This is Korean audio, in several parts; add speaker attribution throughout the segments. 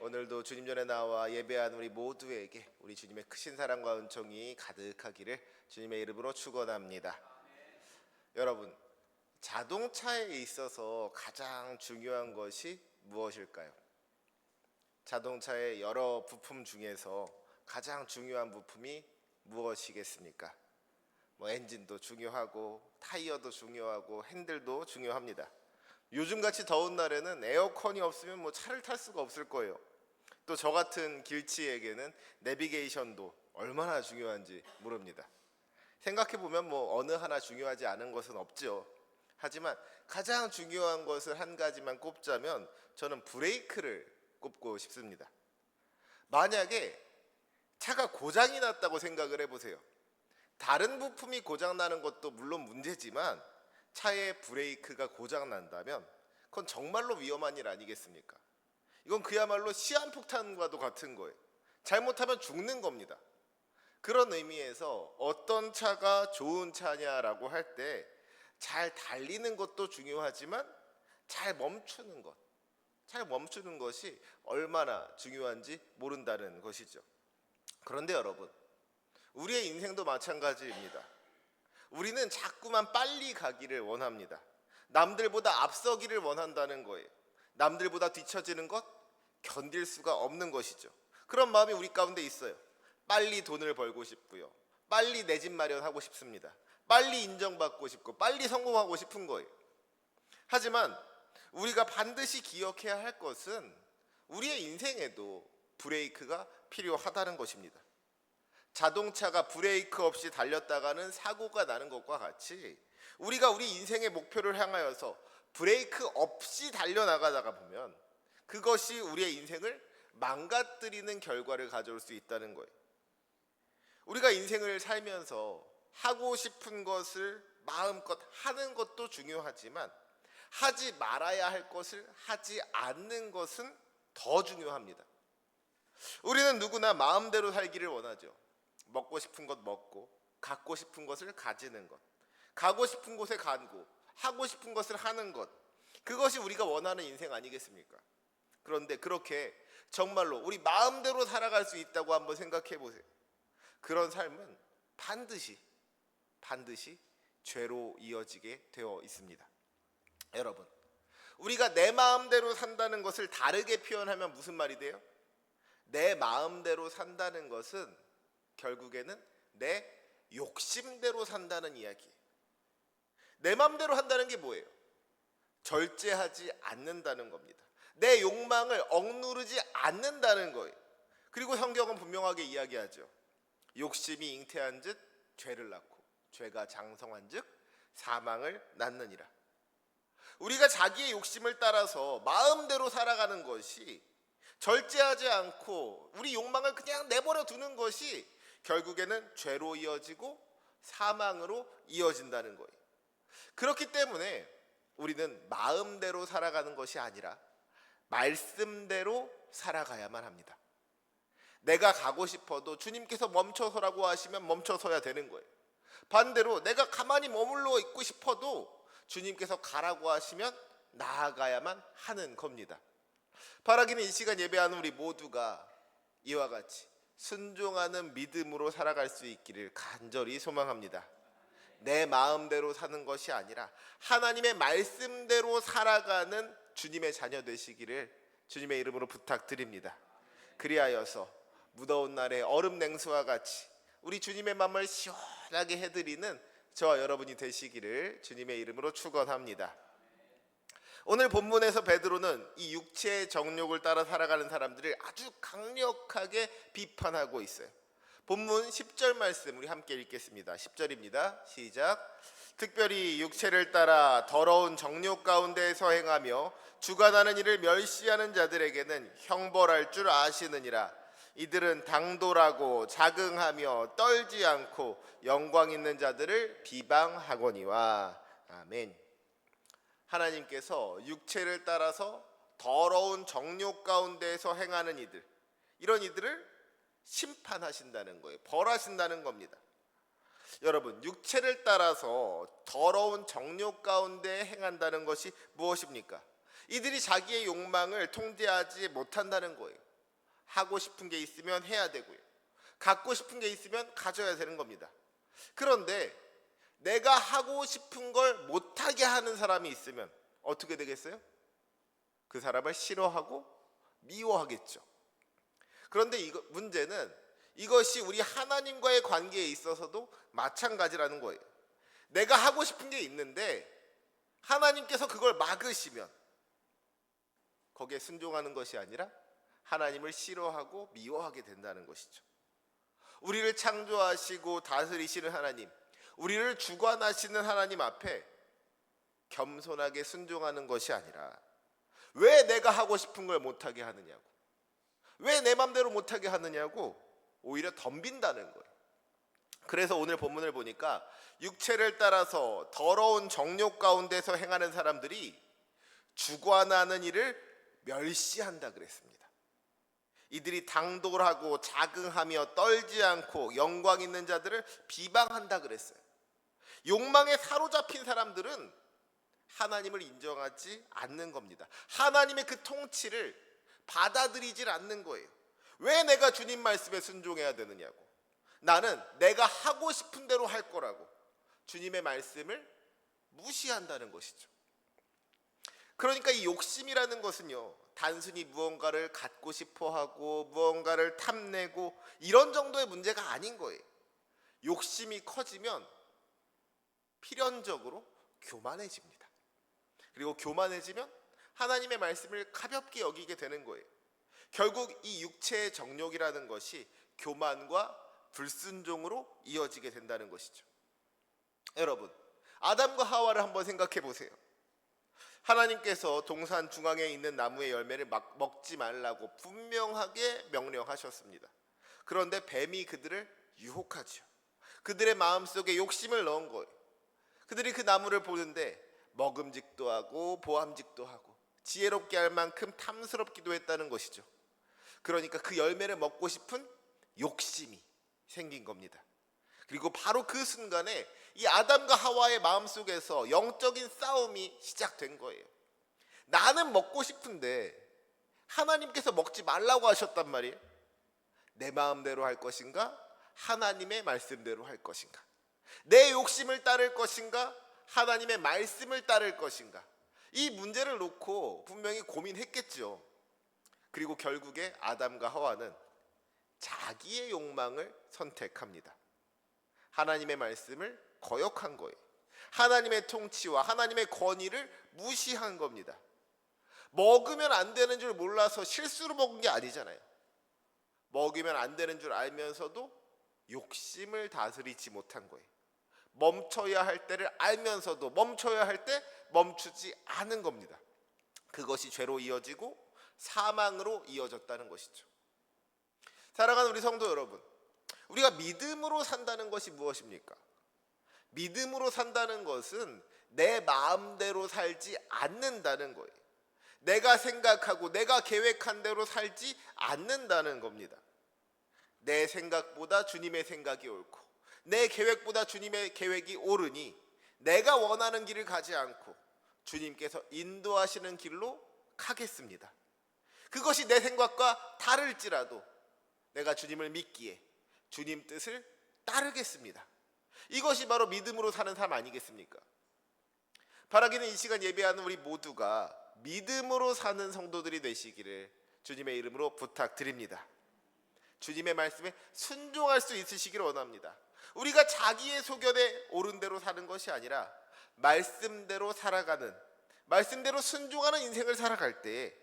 Speaker 1: 오늘도 주님 전에 나와 예배한 우리 모두에게 우리 주님의 크신 사랑과 은총이 가득하기를 주님의 이름으로 축원합니다. 여러분, 자동차에 있어서 가장 중요한 것이 무엇일까요? 자동차의 여러 부품 중에서 가장 중요한 부품이 무엇이겠습니까? 엔진도 중요하고 타이어도 중요하고 핸들도 중요합니다. 요즘같이 더운 날에는 에어컨이 없으면 차를 탈 수가 없을 거예요. 또 저 같은 길치에게는 내비게이션도 얼마나 중요한지 모릅니다. 생각해보면 어느 하나 중요하지 않은 것은 없죠. 하지만 가장 중요한 것을 한 가지만 꼽자면 저는 브레이크를 꼽고 싶습니다. 만약에 차가 고장이 났다고 생각을 해보세요. 다른 부품이 고장나는 것도 물론 문제지만 차의 브레이크가 고장난다면 그건 정말로 위험한 일 아니겠습니까? 이건 그야말로 시한폭탄과도 같은 거예요. 잘못하면 죽는 겁니다. 그런 의미에서 어떤 차가 좋은 차냐라고 할 때 잘 달리는 것도 중요하지만 잘 멈추는 것이 얼마나 중요한지 모른다는 것이죠. 그런데 여러분, 우리의 인생도 마찬가지입니다. 우리는 자꾸만 빨리 가기를 원합니다. 남들보다 앞서기를 원한다는 거예요. 남들보다 뒤처지는 것 견딜 수가 없는 것이죠. 그런 마음이 우리 가운데 있어요. 빨리 돈을 벌고 싶고요. 빨리 내 집 마련하고 싶습니다. 빨리 인정받고 싶고 빨리 성공하고 싶은 거예요. 하지만 우리가 반드시 기억해야 할 것은 우리의 인생에도 브레이크가 필요하다는 것입니다. 자동차가 브레이크 없이 달렸다가는 사고가 나는 것과 같이 우리가 우리 인생의 목표를 향하여서 브레이크 없이 달려나가다가 보면 그것이 우리의 인생을 망가뜨리는 결과를 가져올 수 있다는 거예요. 우리가 인생을 살면서 하고 싶은 것을 마음껏 하는 것도 중요하지만 하지 말아야 할 것을 하지 않는 것은 더 중요합니다. 우리는 누구나 마음대로 살기를 원하죠. 먹고 싶은 것 먹고, 갖고 싶은 것을 가지는 것, 가고 싶은 곳에 가고, 하고 싶은 것을 하는 것, 그것이 우리가 원하는 인생 아니겠습니까? 그런데 그렇게 정말로 우리 마음대로 살아갈 수 있다고 한번 생각해 보세요. 그런 삶은 반드시 죄로 이어지게 되어 있습니다. 여러분, 우리가 내 마음대로 산다는 것을 다르게 표현하면 무슨 말이 돼요? 내 마음대로 산다는 것은 결국에는 내 욕심대로 산다는 이야기예요. 내 마음대로 한다는 게 뭐예요? 절제하지 않는다는 겁니다. 내 욕망을 억누르지 않는다는 거예요. 그리고 성경은 분명하게 이야기하죠. 욕심이 잉태한 즉 죄를 낳고 죄가 장성한 즉 사망을 낳느니라. 우리가 자기의 욕심을 따라서 마음대로 살아가는 것이, 절제하지 않고 우리 욕망을 그냥 내버려 두는 것이 결국에는 죄로 이어지고 사망으로 이어진다는 거예요. 그렇기 때문에 우리는 마음대로 살아가는 것이 아니라 말씀대로 살아가야만 합니다. 내가 가고 싶어도 주님께서 멈춰서라고 하시면 멈춰서야 되는 거예요. 반대로 내가 가만히 머물러 있고 싶어도 주님께서 가라고 하시면 나아가야만 하는 겁니다. 바라기는 이 시간 예배하는 우리 모두가 이와 같이 순종하는 믿음으로 살아갈 수 있기를 간절히 소망합니다. 내 마음대로 사는 것이 아니라 하나님의 말씀대로 살아가는 주님의 자녀 되시기를 주님의 이름으로 부탁드립니다. 그리하여서 무더운 날에 얼음 냉수와 같이 우리 주님의 마음을 시원하게 해드리는 저와 여러분이 되시기를 주님의 이름으로 축원합니다. 오늘 본문에서 베드로는 이 육체의 정욕을 따라 살아가는 사람들을 아주 강력하게 비판하고 있어요. 본문 10절 말씀 우리 함께 읽겠습니다. 10절입니다. 시작. 특별히 육체를 따라 더러운 정욕 가운데에서 행하며 주관하는 일을 멸시하는 자들에게는 형벌할 줄 아시느니라. 이들은 당돌하고 자긍하며 떨지 않고 영광 있는 자들을 비방하거니와. 아멘. 하나님께서 육체를 따라서 더러운 정욕 가운데에서 행하는 이들, 이런 이들을 심판하신다는 거예요. 벌하신다는 겁니다. 여러분, 육체를 따라서 더러운 정욕 가운데 행한다는 것이 무엇입니까? 이들이 자기의 욕망을 통제하지 못한다는 거예요. 하고 싶은 게 있으면 해야 되고요. 갖고 싶은 게 있으면 가져야 되는 겁니다. 그런데 내가 하고 싶은 걸 못하게 하는 사람이 있으면 어떻게 되겠어요? 그 사람을 싫어하고 미워하겠죠. 그런데 문제는 이것이 우리 하나님과의 관계에 있어서도 마찬가지라는 거예요. 내가 하고 싶은 게 있는데 하나님께서 그걸 막으시면 거기에 순종하는 것이 아니라 하나님을 싫어하고 미워하게 된다는 것이죠. 우리를 창조하시고 다스리시는 하나님, 우리를 주관하시는 하나님 앞에 겸손하게 순종하는 것이 아니라 왜 내가 하고 싶은 걸 못하게 하느냐고, 왜 내 맘대로 못하게 하느냐고 오히려 덤빈다는 거예요. 그래서 오늘 본문을 보니까 육체를 따라서 더러운 정욕 가운데서 행하는 사람들이 주관하는 일을 멸시한다 그랬습니다. 이들이 당돌하고 자긍하며 떨지 않고 영광 있는 자들을 비방한다 그랬어요. 욕망에 사로잡힌 사람들은 하나님을 인정하지 않는 겁니다. 하나님의 그 통치를 받아들이질 않는 거예요. 왜 내가 주님 말씀에 순종해야 되느냐고, 나는 내가 하고 싶은 대로 할 거라고 주님의 말씀을 무시한다는 것이죠. 그러니까 이 욕심이라는 것은요, 단순히 무언가를 갖고 싶어 하고 무언가를 탐내고 이런 정도의 문제가 아닌 거예요. 욕심이 커지면 필연적으로 교만해집니다. 그리고 교만해지면 하나님의 말씀을 가볍게 여기게 되는 거예요. 결국 이 육체의 정욕이라는 것이 교만과 불순종으로 이어지게 된다는 것이죠. 여러분, 아담과 하와를 한번 생각해 보세요. 하나님께서 동산 중앙에 있는 나무의 열매를 먹지 말라고 분명하게 명령하셨습니다. 그런데 뱀이 그들을 유혹하죠. 그들의 마음속에 욕심을 넣은 거예요. 그들이 그 나무를 보는데 먹음직도 하고 보암직도 하고 지혜롭게 할 만큼 탐스럽기도 했다는 것이죠. 그러니까 그 열매를 먹고 싶은 욕심이 생긴 겁니다. 그리고 바로 그 순간에 이 아담과 하와의 마음속에서 영적인 싸움이 시작된 거예요. 나는 먹고 싶은데 하나님께서 먹지 말라고 하셨단 말이에요. 내 마음대로 할 것인가? 하나님의 말씀대로 할 것인가? 내 욕심을 따를 것인가? 하나님의 말씀을 따를 것인가? 이 문제를 놓고 분명히 고민했겠죠. 그리고 결국에 아담과 하와는 자기의 욕망을 선택합니다. 하나님의 말씀을 거역한 거예요. 하나님의 통치와 하나님의 권위를 무시한 겁니다. 먹으면 안 되는 줄 몰라서 실수로 먹은 게 아니잖아요. 먹으면 안 되는 줄 알면서도 욕심을 다스리지 못한 거예요. 멈춰야 할 때를 알면서도 멈춰야 할 때 멈추지 않은 겁니다. 그것이 죄로 이어지고 사망으로 이어졌다는 것이죠. 사랑하는 우리 성도 여러분, 우리가 믿음으로 산다는 것이 무엇입니까? 믿음으로 산다는 것은 내 마음대로 살지 않는다는 거예요. 내가 생각하고 내가 계획한 대로 살지 않는다는 겁니다. 내 생각보다 주님의 생각이 옳고 내 계획보다 주님의 계획이 옳으니 내가 원하는 길을 가지 않고 주님께서 인도하시는 길로 가겠습니다. 그것이 내 생각과 다를지라도 내가 주님을 믿기에 주님 뜻을 따르겠습니다. 이것이 바로 믿음으로 사는 삶 아니겠습니까? 바라기는 이 시간 예배하는 우리 모두가 믿음으로 사는 성도들이 되시기를 주님의 이름으로 부탁드립니다. 주님의 말씀에 순종할 수 있으시기를 원합니다. 우리가 자기의 소견에 옳은 대로 사는 것이 아니라 말씀대로 살아가는, 말씀대로 순종하는 인생을 살아갈 때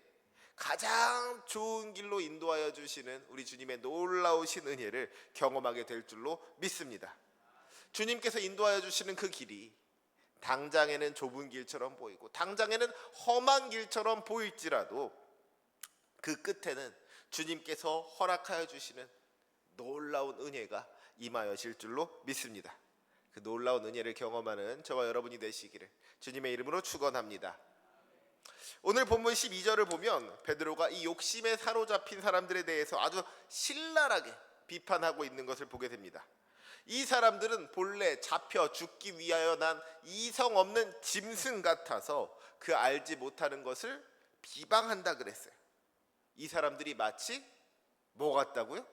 Speaker 1: 가장 좋은 길로 인도하여 주시는 우리 주님의 놀라우신 은혜를 경험하게 될 줄로 믿습니다. 주님께서 인도하여 주시는 그 길이 당장에는 좁은 길처럼 보이고 당장에는 험한 길처럼 보일지라도 그 끝에는 주님께서 허락하여 주시는 놀라운 은혜가 임하여질 줄로 믿습니다. 그 놀라운 은혜를 경험하는 저와 여러분이 되시기를 주님의 이름으로 축원합니다. 오늘 본문 12절을 보면 베드로가 이 욕심에 사로잡힌 사람들에 대해서 아주 신랄하게 비판하고 있는 것을 보게 됩니다. 이 사람들은 본래 잡혀 죽기 위하여 난 이성 없는 짐승 같아서 그 알지 못하는 것을 비방한다 그랬어요. 이 사람들이 마치 뭐 같다고요?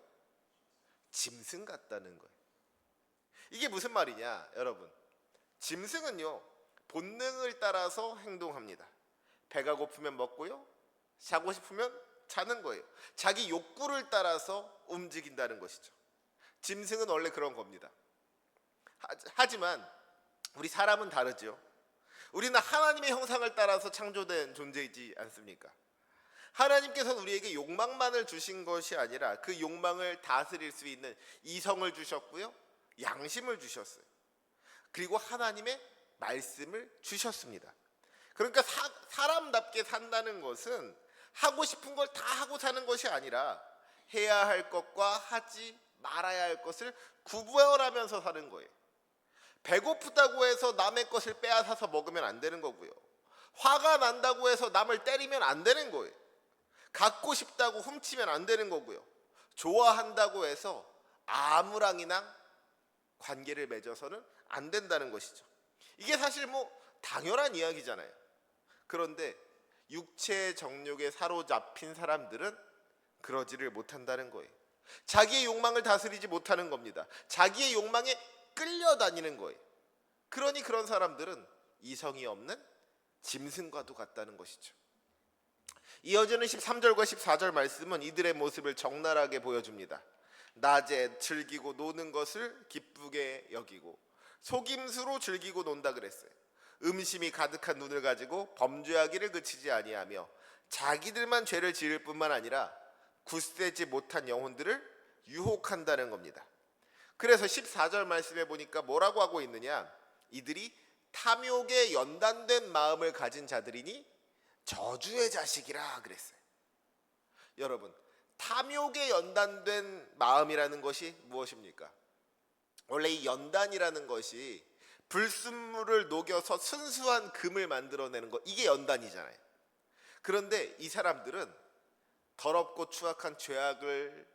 Speaker 1: 짐승 같다는 거예요. 이게 무슨 말이냐 여러분, 짐승은요 본능을 따라서 행동합니다. 배가 고프면 먹고요, 자고 싶으면 자는 거예요. 자기 욕구를 따라서 움직인다는 것이죠. 짐승은 원래 그런 겁니다. 하지만 우리 사람은 다르죠. 우리는 하나님의 형상을 따라서 창조된 존재이지 않습니까? 하나님께서는 우리에게 욕망만을 주신 것이 아니라 그 욕망을 다스릴 수 있는 이성을 주셨고요, 양심을 주셨어요. 그리고 하나님의 말씀을 주셨습니다. 그러니까 사람답게 산다는 것은 하고 싶은 걸 다 하고 사는 것이 아니라 해야 할 것과 하지 말아야 할 것을 구별하면서 사는 거예요. 배고프다고 해서 남의 것을 빼앗아서 먹으면 안 되는 거고요, 화가 난다고 해서 남을 때리면 안 되는 거예요. 갖고 싶다고 훔치면 안 되는 거고요, 좋아한다고 해서 아무랑이나 관계를 맺어서는 안 된다는 것이죠. 이게 사실 뭐 당연한 이야기잖아요. 그런데 육체의 정욕에 사로잡힌 사람들은 그러지를 못한다는 거예요. 자기의 욕망을 다스리지 못하는 겁니다. 자기의 욕망에 끌려다니는 거예요. 그러니 그런 사람들은 이성이 없는 짐승과도 같다는 것이죠. 이어지는 13절과 14절 말씀은 이들의 모습을 적나라하게 보여줍니다. 낮에 즐기고 노는 것을 기쁘게 여기고 속임수로 즐기고 논다 그랬어요. 음심이 가득한 눈을 가지고 범죄하기를 그치지 아니하며 자기들만 죄를 지을 뿐만 아니라 굳세지 못한 영혼들을 유혹한다는 겁니다. 그래서 14절 말씀에 보니까 뭐라고 하고 있느냐, 이들이 탐욕에 연단된 마음을 가진 자들이니 저주의 자식이라 그랬어요. 여러분, 탐욕에 연단된 마음이라는 것이 무엇입니까? 원래 이 연단이라는 것이 불순물을 녹여서 순수한 금을 만들어내는 것, 이게 연단이잖아요. 그런데 이 사람들은 더럽고 추악한 죄악을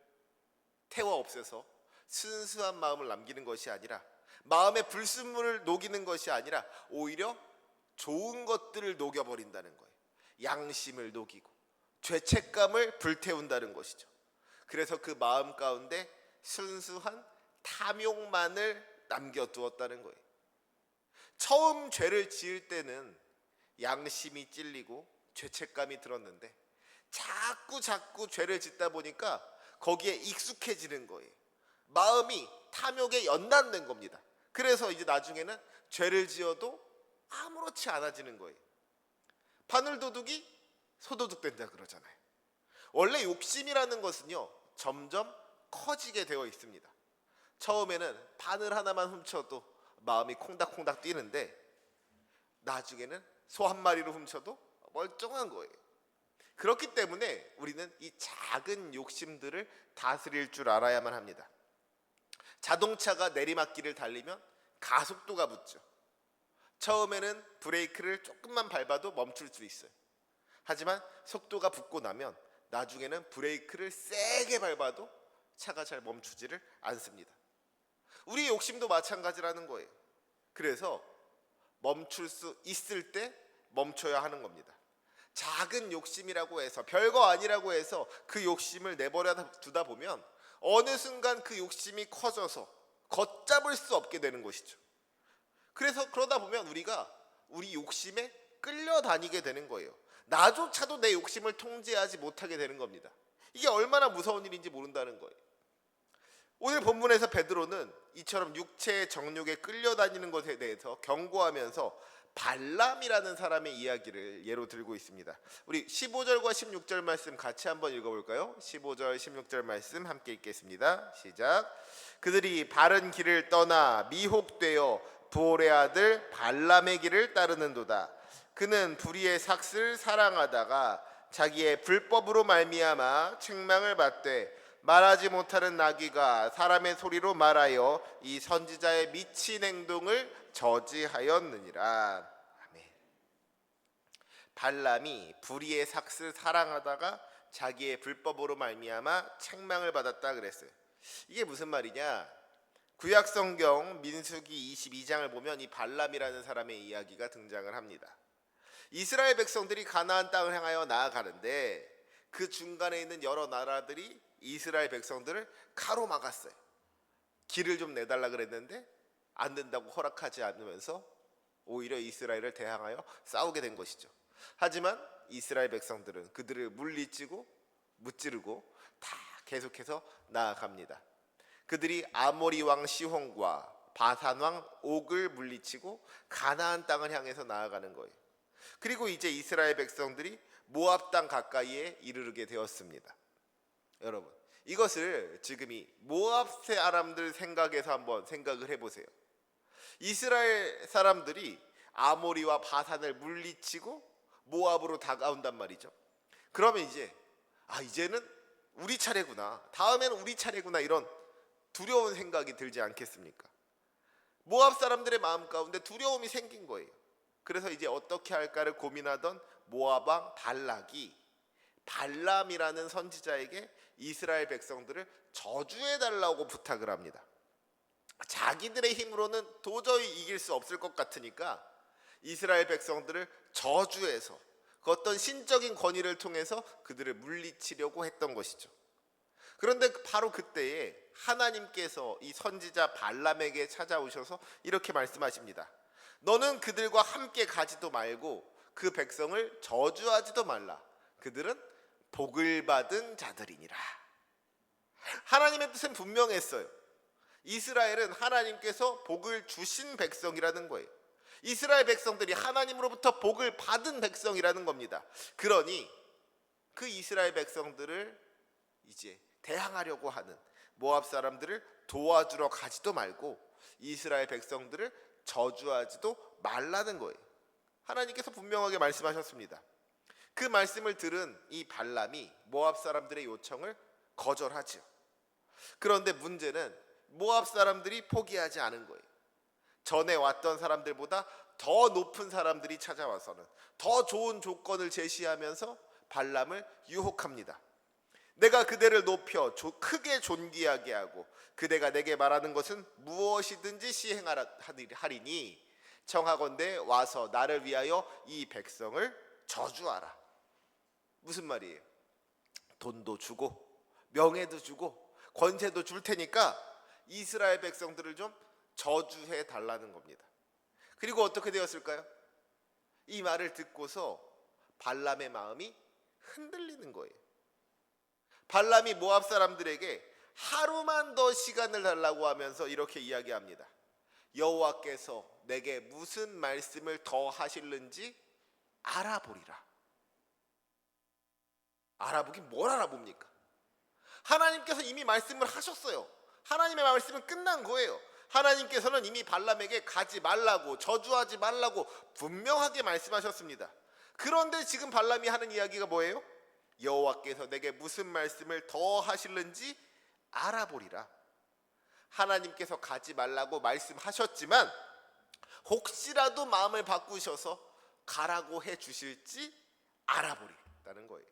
Speaker 1: 태워 없애서 순수한 마음을 남기는 것이 아니라, 마음의 불순물을 녹이는 것이 아니라 오히려 좋은 것들을 녹여버린다는 거예요. 양심을 녹이고 죄책감을 불태운다는 것이죠. 그래서 그 마음 가운데 순수한 탐욕만을 남겨두었다는 거예요. 처음 죄를 지을 때는 양심이 찔리고 죄책감이 들었는데 자꾸 죄를 짓다 보니까 거기에 익숙해지는 거예요. 마음이 탐욕에 연단된 겁니다. 그래서 이제 나중에는 죄를 지어도 아무렇지 않아지는 거예요. 바늘도둑이 소도둑 된다 그러잖아요. 원래 욕심이라는 것은요 점점 커지게 되어 있습니다. 처음에는 바늘 하나만 훔쳐도 마음이 콩닥콩닥 뛰는데 나중에는 소 한 마리로 훔쳐도 멀쩡한 거예요. 그렇기 때문에 우리는 이 작은 욕심들을 다스릴 줄 알아야만 합니다. 자동차가 내리막길을 달리면 가속도가 붙죠. 처음에는 브레이크를 조금만 밟아도 멈출 수 있어요. 하지만 속도가 붙고 나면 나중에는 브레이크를 세게 밟아도 차가 잘 멈추지를 않습니다. 우리의 욕심도 마찬가지라는 거예요. 그래서 멈출 수 있을 때 멈춰야 하는 겁니다. 작은 욕심이라고 해서, 별거 아니라고 해서 그 욕심을 내버려 두다 보면 어느 순간 그 욕심이 커져서 걷잡을 수 없게 되는 것이죠. 그래서 그러다 보면 우리가 우리 욕심에 끌려다니게 되는 거예요. 나조차도 내 욕심을 통제하지 못하게 되는 겁니다. 이게 얼마나 무서운 일인지 모른다는 거예요. 오늘 본문에서 베드로는 이처럼 육체의 정욕에 끌려다니는 것에 대해서 경고하면서 발람이라는 사람의 이야기를 예로 들고 있습니다. 우리 15절과 16절 말씀 같이 한번 읽어볼까요? 15절 16절 말씀 함께 읽겠습니다. 시작. 그들이 바른 길을 떠나 미혹되어 부올의 아들 발람의 길을 따르는도다. 그는 불의의 삭슬 사랑하다가 자기의 불법으로 말미암아 책망을 받되 말하지 못하는 나귀가 사람의 소리로 말하여 이 선지자의 미친 행동을 저지하였느니라. 아멘. 발람이 불의의 삭슬 사랑하다가 자기의 불법으로 말미암아 책망을 받았다 그랬어요. 이게 무슨 말이냐? 구약성경 민수기 22장을 보면 이 발람이라는 사람의 이야기가 등장을 합니다. 이스라엘 백성들이 가나안 땅을 향하여 나아가는데 그 중간에 있는 여러 나라들이 이스라엘 백성들을 가로막았어요. 길을 좀 내달라 그랬는데 안 된다고 허락하지 않으면서 오히려 이스라엘을 대항하여 싸우게 된 것이죠. 하지만 이스라엘 백성들은 그들을 물리치고 무찌르고 다 계속해서 나아갑니다. 그들이 아모리 왕 시혼과 바산 왕 옥을 물리치고 가나안 땅을 향해서 나아가는 거예요. 그리고 이제 이스라엘 백성들이 모압 땅 가까이에 이르게 되었습니다. 여러분, 이것을 지금 이 모압 사람들 생각에서 한번 생각을 해보세요. 이스라엘 사람들이 아모리와 바산을 물리치고 모압으로 다가온단 말이죠. 그러면 이제는 우리 차례구나, 다음에는 우리 차례구나, 이런 두려운 생각이 들지 않겠습니까? 모압 사람들의 마음 가운데 두려움이 생긴 거예요. 그래서 이제 어떻게 할까를 고민하던 모압 왕 발락이 발람이라는 선지자에게 이스라엘 백성들을 저주해 달라고 부탁을 합니다. 자기들의 힘으로는 도저히 이길 수 없을 것 같으니까 이스라엘 백성들을 저주해서 그 어떤 신적인 권위를 통해서 그들을 물리치려고 했던 것이죠. 그런데 바로 그때에 하나님께서 이 선지자 발람에게 찾아오셔서 이렇게 말씀하십니다. 너는 그들과 함께 가지도 말고 그 백성을 저주하지도 말라. 그들은 복을 받은 자들이니라. 하나님의 뜻은 분명했어요. 이스라엘은 하나님께서 복을 주신 백성이라는 거예요. 이스라엘 백성들이 하나님으로부터 복을 받은 백성이라는 겁니다. 그러니 그 이스라엘 백성들을 이제 대항하려고 하는 모압 사람들을 도와주러 가지도 말고 이스라엘 백성들을 저주하지도 말라는 거예요. 하나님께서 분명하게 말씀하셨습니다. 그 말씀을 들은 이 발람이 모압 사람들의 요청을 거절하죠. 그런데 문제는 모압 사람들이 포기하지 않은 거예요. 전에 왔던 사람들보다 더 높은 사람들이 찾아와서는 더 좋은 조건을 제시하면서 발람을 유혹합니다. 내가 그대를 높여 크게 존귀하게 하고 그대가 내게 말하는 것은 무엇이든지 시행하리니 청하건대 와서 나를 위하여 이 백성을 저주하라. 무슨 말이에요? 돈도 주고 명예도 주고 권세도 줄 테니까 이스라엘 백성들을 좀 저주해 달라는 겁니다. 그리고 어떻게 되었을까요? 이 말을 듣고서 발람의 마음이 흔들리는 거예요. 발람이 모압 사람들에게 하루만 더 시간을 달라고 하면서 이렇게 이야기합니다. 여호와께서 내게 무슨 말씀을 더 하실는지 알아보리라. 알아보긴 뭘 알아봅니까? 하나님께서 이미 말씀을 하셨어요. 하나님의 말씀은 끝난 거예요. 하나님께서는 이미 발람에게 가지 말라고, 저주하지 말라고 분명하게 말씀하셨습니다. 그런데 지금 발람이 하는 이야기가 뭐예요? 여호와께서 내게 무슨 말씀을 더 하실는지 알아보리라. 하나님께서 가지 말라고 말씀하셨지만 혹시라도 마음을 바꾸셔서 가라고 해 주실지 알아보리라는 거예요.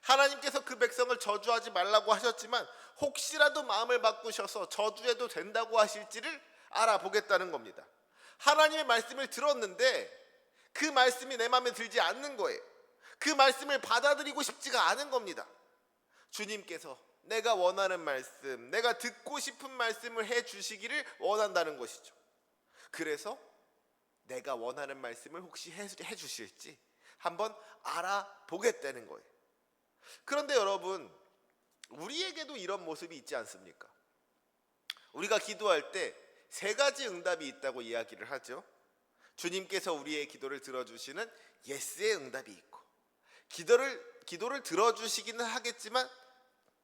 Speaker 1: 하나님께서 그 백성을 저주하지 말라고 하셨지만 혹시라도 마음을 바꾸셔서 저주해도 된다고 하실지를 알아보겠다는 겁니다. 하나님의 말씀을 들었는데 그 말씀이 내 마음에 들지 않는 거예요. 그 말씀을 받아들이고 싶지가 않은 겁니다. 주님께서 내가 원하는 말씀, 내가 듣고 싶은 말씀을 해 주시기를 원한다는 것이죠. 그래서 내가 원하는 말씀을 혹시 해 주실지 한번 알아보겠다는 거예요. 그런데 여러분, 우리에게도 이런 모습이 있지 않습니까? 우리가 기도할 때 세 가지 응답이 있다고 이야기를 하죠. 주님께서 우리의 기도를 들어주시는 예스의 응답이 있고, 기도를 들어주시기는 하겠지만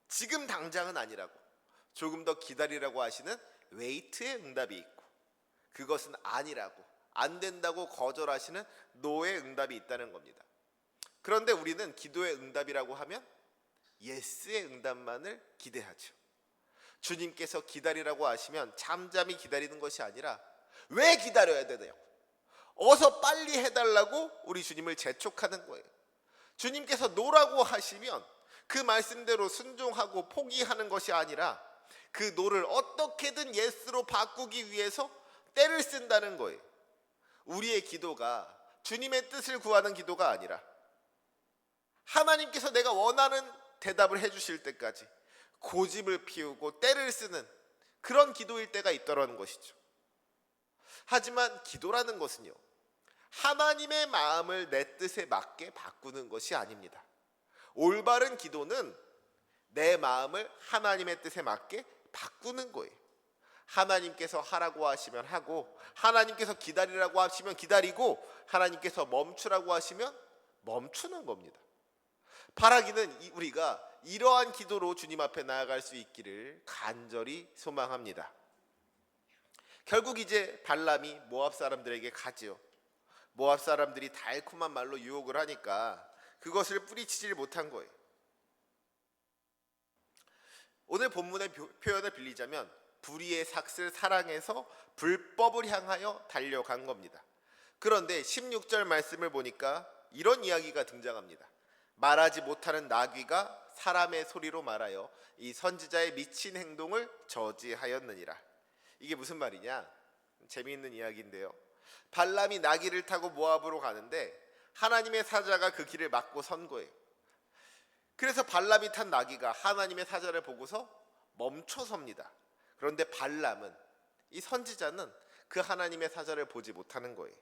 Speaker 1: 지금 당장은 아니라고, 조금 더 기다리라고 하시는 웨이트의 응답이 있고, 그것은 아니라고, 안 된다고 거절하시는 노의 응답이 있다는 겁니다. 그런데 우리는 기도의 응답이라고 하면 예스의 응답만을 기대하죠. 주님께서 기다리라고 하시면 잠잠히 기다리는 것이 아니라 왜 기다려야 되나요? 어서 빨리 해달라고 우리 주님을 재촉하는 거예요. 주님께서 노라고 하시면 그 말씀대로 순종하고 포기하는 것이 아니라 그 노를 어떻게든 예스로 바꾸기 위해서 때를 쓴다는 거예요. 우리의 기도가 주님의 뜻을 구하는 기도가 아니라 하나님께서 내가 원하는 대답을 해주실 때까지 고집을 피우고 때를 쓰는 그런 기도일 때가 있더라는 것이죠. 하지만 기도라는 것은요, 하나님의 마음을 내 뜻에 맞게 바꾸는 것이 아닙니다. 올바른 기도는 내 마음을 하나님의 뜻에 맞게 바꾸는 거예요. 하나님께서 하라고 하시면 하고, 하나님께서 기다리라고 하시면 기다리고, 하나님께서 멈추라고 하시면 멈추는 겁니다. 바라기는 우리가 이러한 기도로 주님 앞에 나아갈 수 있기를 간절히 소망합니다. 결국 이제 발람이 모압 사람들에게 가지요. 모압 사람들이 달콤한 말로 유혹을 하니까 그것을 뿌리치질 못한 거예요. 오늘 본문의 표현을 빌리자면 불의의 삭슬 사랑해서 불법을 향하여 달려간 겁니다. 그런데 16절 말씀을 보니까 이런 이야기가 등장합니다. 말하지 못하는 나귀가 사람의 소리로 말하여 이 선지자의 미친 행동을 저지하였느니라. 이게 무슨 말이냐? 재미있는 이야기인데요. 발람이 나귀를 타고 모압으로 가는데 하나님의 사자가 그 길을 막고 선 거예요. 그래서 발람이 탄 나귀가 하나님의 사자를 보고서 멈춰 섭니다. 그런데 발람은, 이 선지자는 그 하나님의 사자를 보지 못하는 거예요.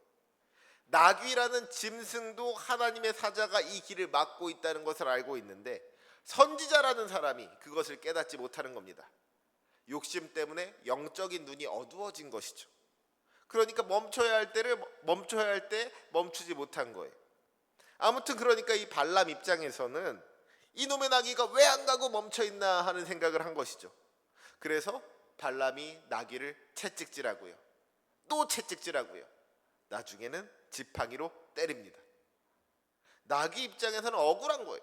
Speaker 1: 나귀라는 짐승도 하나님의 사자가 이 길을 막고 있다는 것을 알고 있는데 선지자라는 사람이 그것을 깨닫지 못하는 겁니다. 욕심 때문에 영적인 눈이 어두워진 것이죠. 그러니까 멈춰야 할 때 멈추지 못한 거예요. 아무튼 그러니까 이 발람 입장에서는 이놈의 나귀가 왜 안 가고 멈춰 있나 하는 생각을 한 것이죠. 그래서 발람이 나귀를 채찍질하고요, 또 채찍질하고요, 나중에는 지팡이로 때립니다. 나귀 입장에서는 억울한 거예요.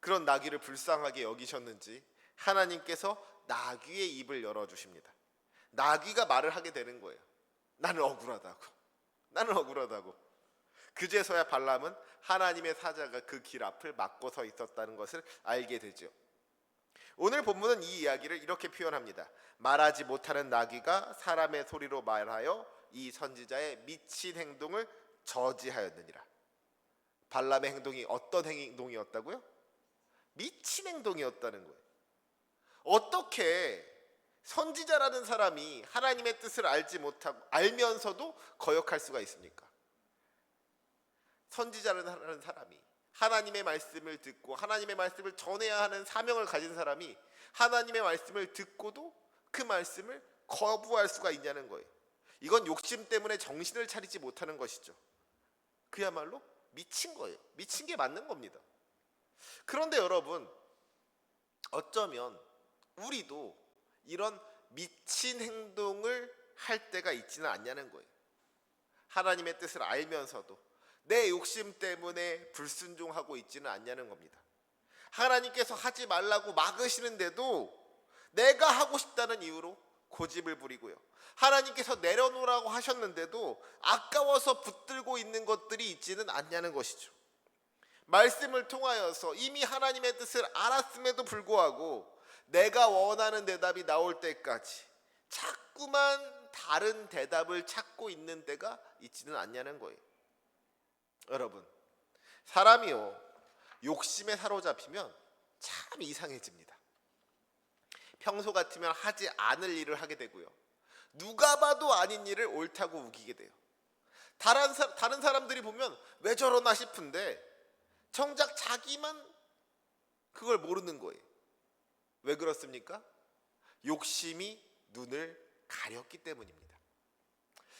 Speaker 1: 그런 나귀를 불쌍하게 여기셨는지 하나님께서 나귀의 입을 열어주십니다. 나귀가 말을 하게 되는 거예요. 나는 억울하다고. 그제서야 발람은 하나님의 사자가 그 길 앞을 막고 서 있었다는 것을 알게 되죠. 오늘 본문은 이 이야기를 이렇게 표현합니다. 말하지 못하는 나귀가 사람의 소리로 말하여 이 선지자의 미친 행동을 저지하였느니라. 발람의 행동이 어떤 행동이었다고요? 미친 행동이었다는 거예요. 어떻게 선지자라는 사람이 하나님의 뜻을 알지 못하고 알면서도 거역할 수가 있습니까? 선지자라는 사람이 하나님의 말씀을 듣고 하나님의 말씀을 전해야 하는 사명을 가진 사람이 하나님의 말씀을 듣고도 그 말씀을 거부할 수가 있냐는 거예요. 이건 욕심 때문에 정신을 차리지 못하는 것이죠. 그야말로 미친 거예요. 미친 게 맞는 겁니다. 그런데 여러분, 어쩌면 우리도 이런 미친 행동을 할 때가 있지는 않냐는 거예요. 하나님의 뜻을 알면서도 내 욕심 때문에 불순종하고 있지는 않냐는 겁니다. 하나님께서 하지 말라고 막으시는데도 내가 하고 싶다는 이유로 고집을 부리고요, 하나님께서 내려놓으라고 하셨는데도 아까워서 붙들고 있는 것들이 있지는 않냐는 것이죠. 말씀을 통하여서 이미 하나님의 뜻을 알았음에도 불구하고 내가 원하는 대답이 나올 때까지 자꾸만 다른 대답을 찾고 있는 때가 있지는 않냐는 거예요. 여러분, 사람이요, 욕심에 사로잡히면 참 이상해집니다. 평소 같으면 하지 않을 일을 하게 되고요, 누가 봐도 아닌 일을 옳다고 우기게 돼요. 다른 사람들이 보면 왜 저러나 싶은데 정작 자기만 그걸 모르는 거예요. 왜 그렇습니까? 욕심이 눈을 가렸기 때문입니다.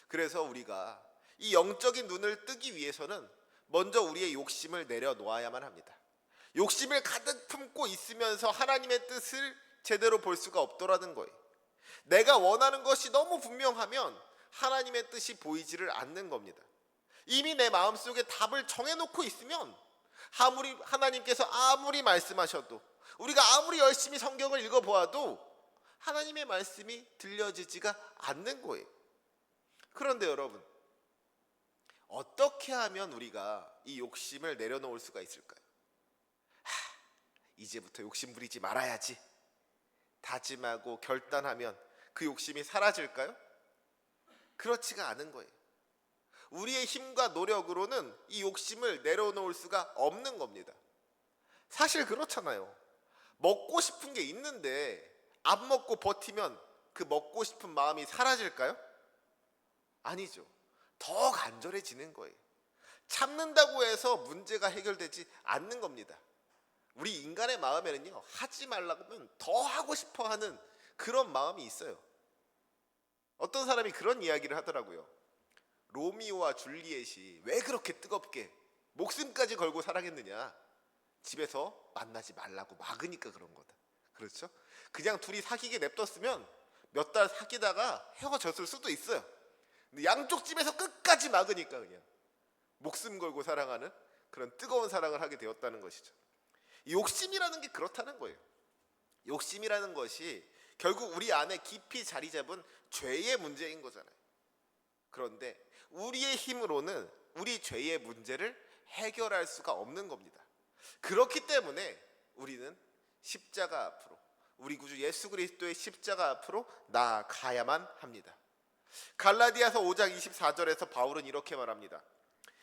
Speaker 1: 그래서 우리가 이 영적인 눈을 뜨기 위해서는 먼저 우리의 욕심을 내려놓아야만 합니다. 욕심을 가득 품고 있으면서 하나님의 뜻을 제대로 볼 수가 없더라는 거예요. 내가 원하는 것이 너무 분명하면 하나님의 뜻이 보이지를 않는 겁니다. 이미 내 마음속에 답을 정해놓고 있으면 하나님께서 아무리 말씀하셔도, 우리가 아무리 열심히 성경을 읽어보아도 하나님의 말씀이 들려지지가 않는 거예요. 그런데 여러분, 어떻게 하면 우리가 이 욕심을 내려놓을 수가 있을까요? 이제부터 욕심 부리지 말아야지 다짐하고 결단하면 그 욕심이 사라질까요? 그렇지가 않은 거예요. 우리의 힘과 노력으로는 이 욕심을 내려놓을 수가 없는 겁니다. 사실 그렇잖아요. 먹고 싶은 게 있는데 안 먹고 버티면 그 먹고 싶은 마음이 사라질까요? 아니죠. 더 간절해지는 거예요. 참는다고 해서 문제가 해결되지 않는 겁니다. 우리 인간의 마음에는요, 하지 말라고 하면 더 하고 싶어 하는 그런 마음이 있어요. 어떤 사람이 그런 이야기를 하더라고요. 로미오와 줄리엣이 왜 그렇게 뜨겁게 목숨까지 걸고 사랑했느냐? 집에서 만나지 말라고 막으니까 그런 거다. 그렇죠? 그냥 둘이 사귀게 냅뒀으면 몇 달 사귀다가 헤어졌을 수도 있어요. 근데 양쪽 집에서 끝까지 막으니까 그냥 목숨 걸고 사랑하는 그런 뜨거운 사랑을 하게 되었다는 것이죠. 욕심이라는 게 그렇다는 거예요. 욕심이라는 것이 결국 우리 안에 깊이 자리 잡은 죄의 문제인 거잖아요. 그런데 우리의 힘으로는 우리 죄의 문제를 해결할 수가 없는 겁니다. 그렇기 때문에 우리는 십자가 앞으로, 우리 구주 예수 그리스도의 십자가 앞으로 나아가야만 합니다. 갈라디아서 5장 24절에서 바울은 이렇게 말합니다.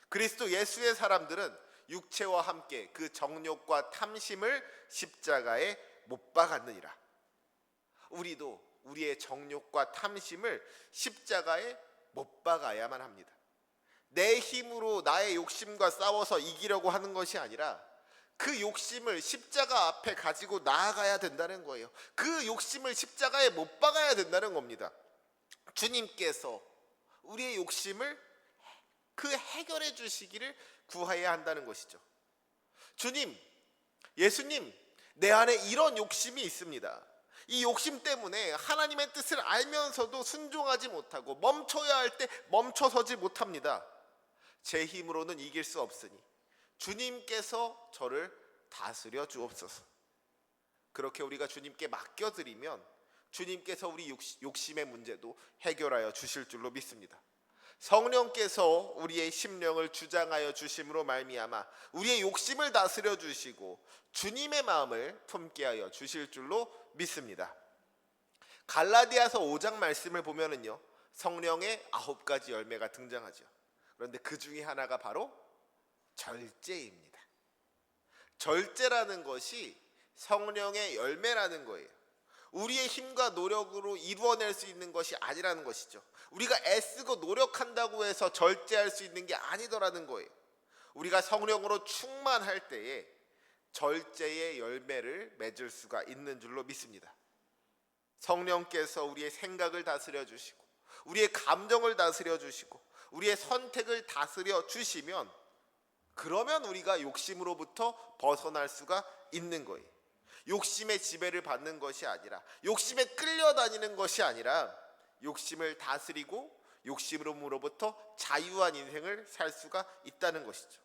Speaker 1: 그리스도 예수의 사람들은 육체와 함께 그 정욕과 탐심을 십자가에 못 박았느니라. 우리도 우리의 정욕과 탐심을 십자가에 못 박아야만 합니다. 내 힘으로 나의 욕심과 싸워서 이기려고 하는 것이 아니라 그 욕심을 십자가 앞에 가지고 나아가야 된다는 거예요. 그 욕심을 십자가에 못 박아야 된다는 겁니다. 주님께서 우리의 욕심을 그 해결해 주시기를 구해야 한다는 것이죠. 주님, 예수님, 내 안에 이런 욕심이 있습니다. 이 욕심 때문에 하나님의 뜻을 알면서도 순종하지 못하고 멈춰야 할 때 멈춰서지 못합니다. 제 힘으로는 이길 수 없으니 주님께서 저를 다스려 주옵소서. 그렇게 우리가 주님께 맡겨드리면 주님께서 우리 욕심의 문제도 해결하여 주실 줄로 믿습니다. 성령께서 우리의 심령을 주장하여 주심으로 말미암아 우리의 욕심을 다스려 주시고 주님의 마음을 품게 하여 주실 줄로 믿습니다. 갈라디아서 5장 말씀을 보면은요, 성령의 9가지 열매가 등장하죠. 그런데 그 중에 하나가 바로 절제입니다. 절제라는 것이 성령의 열매라는 거예요. 우리의 힘과 노력으로 이루어낼 수 있는 것이 아니라는 것이죠. 우리가 애쓰고 노력한다고 해서 절제할 수 있는 게 아니더라는 거예요. 우리가 성령으로 충만할 때에 절제의 열매를 맺을 수가 있는 줄로 믿습니다. 성령께서 우리의 생각을 다스려 주시고 우리의 감정을 다스려 주시고 우리의 선택을 다스려 주시면, 그러면 우리가 욕심으로부터 벗어날 수가 있는 거예요. 욕심의 지배를 받는 것이 아니라, 욕심에 끌려다니는 것이 아니라 욕심을 다스리고 욕심으로부터 자유한 인생을 살 수가 있다는 것이죠.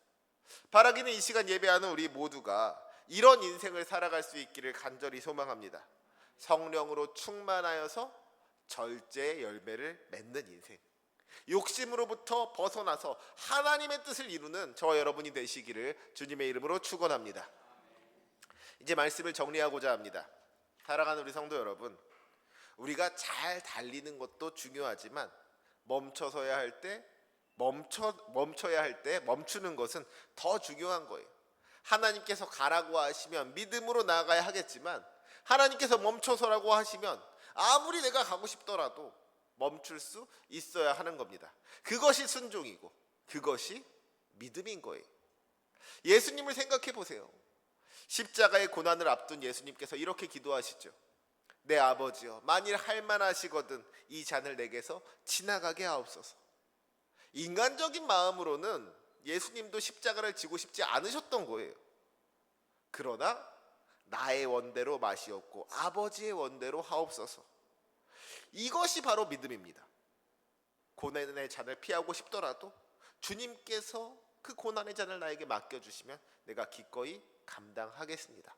Speaker 1: 바라기는 이 시간 예배하는 우리 모두가 이런 인생을 살아갈 수 있기를 간절히 소망합니다. 성령으로 충만하여서 절제의 열매를 맺는 인생, 욕심으로부터 벗어나서 하나님의 뜻을 이루는 저와 여러분이 되시기를 주님의 이름으로 축원합니다. 이제 말씀을 정리하고자 합니다. 사랑하는 우리 성도 여러분, 우리가 잘 달리는 것도 중요하지만 멈춰서야 할 때 멈춰야 할 때 멈추는 것은 더 중요한 거예요. 하나님께서 가라고 하시면 믿음으로 나아가야 하겠지만, 하나님께서 멈춰서라고 하시면 아무리 내가 가고 싶더라도 멈출 수 있어야 하는 겁니다. 그것이 순종이고 그것이 믿음인 거예요. 예수님을 생각해 보세요. 십자가의 고난을 앞둔 예수님께서 이렇게 기도하시죠. 내 아버지여, 만일 할만하시거든 이 잔을 내게서 지나가게 하옵소서. 인간적인 마음으로는 예수님도 십자가를 지고 싶지 않으셨던 거예요. 그러나 나의 원대로 마시옵고 아버지의 원대로 하옵소서. 이것이 바로 믿음입니다. 고난의 잔을 피하고 싶더라도 주님께서 그 고난의 잔을 나에게 맡겨주시면 내가 기꺼이 감당하겠습니다.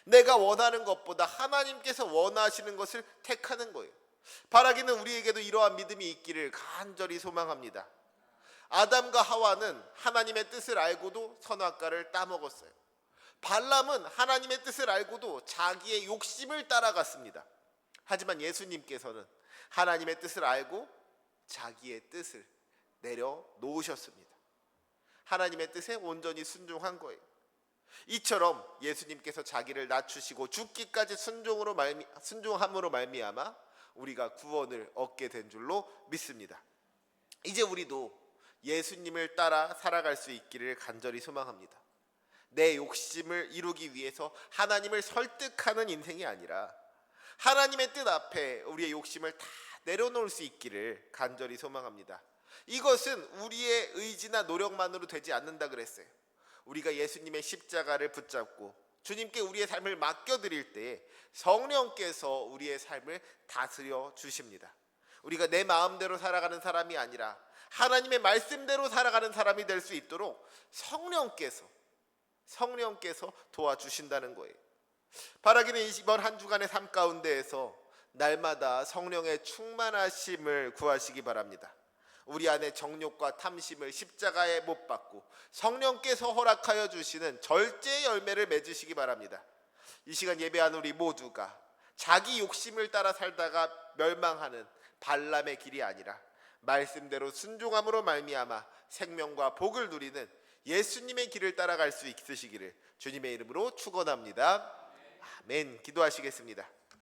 Speaker 1: 내가 원하는 것보다 하나님께서 원하시는 것을 택하는 거예요. 바라기는 우리에게도 이러한 믿음이 있기를 간절히 소망합니다. 아담과 하와는 하나님의 뜻을 알고도 선악과를 따먹었어요. 발람은 하나님의 뜻을 알고도 자기의 욕심을 따라갔습니다. 하지만 예수님께서는 하나님의 뜻을 알고 자기의 뜻을 내려놓으셨습니다. 하나님의 뜻에 온전히 순종한 거예요. 이처럼 예수님께서 자기를 낮추시고 죽기까지 순종함으로 말미암아 우리가 구원을 얻게 된 줄로 믿습니다. 이제 우리도 예수님을 따라 살아갈 수 있기를 간절히 소망합니다. 내 욕심을 이루기 위해서 하나님을 설득하는 인생이 아니라 하나님의 뜻 앞에 우리의 욕심을 다 내려놓을 수 있기를 간절히 소망합니다. 이것은 우리의 의지나 노력만으로 되지 않는다 그랬어요. 우리가 예수님의 십자가를 붙잡고 주님께 우리의 삶을 맡겨드릴 때 성령께서 우리의 삶을 다스려 주십니다. 우리가 내 마음대로 살아가는 사람이 아니라 하나님의 말씀대로 살아가는 사람이 될 수 있도록 성령께서 도와주신다는 거예요. 바라기는 이번 한 주간의 삶 가운데에서 날마다 성령의 충만하심을 구하시기 바랍니다. 우리 안에 정욕과 탐심을 십자가에 못 박고 성령께서 허락하여 주시는 절제의 열매를 맺으시기 바랍니다. 이 시간 예배하는 우리 모두가 자기 욕심을 따라 살다가 멸망하는 발람의 길이 아니라 말씀대로 순종함으로 말미암아 생명과 복을 누리는 예수님의 길을 따라갈 수 있으시기를 주님의 이름으로 축원합니다. 아멘. 기도하시겠습니다.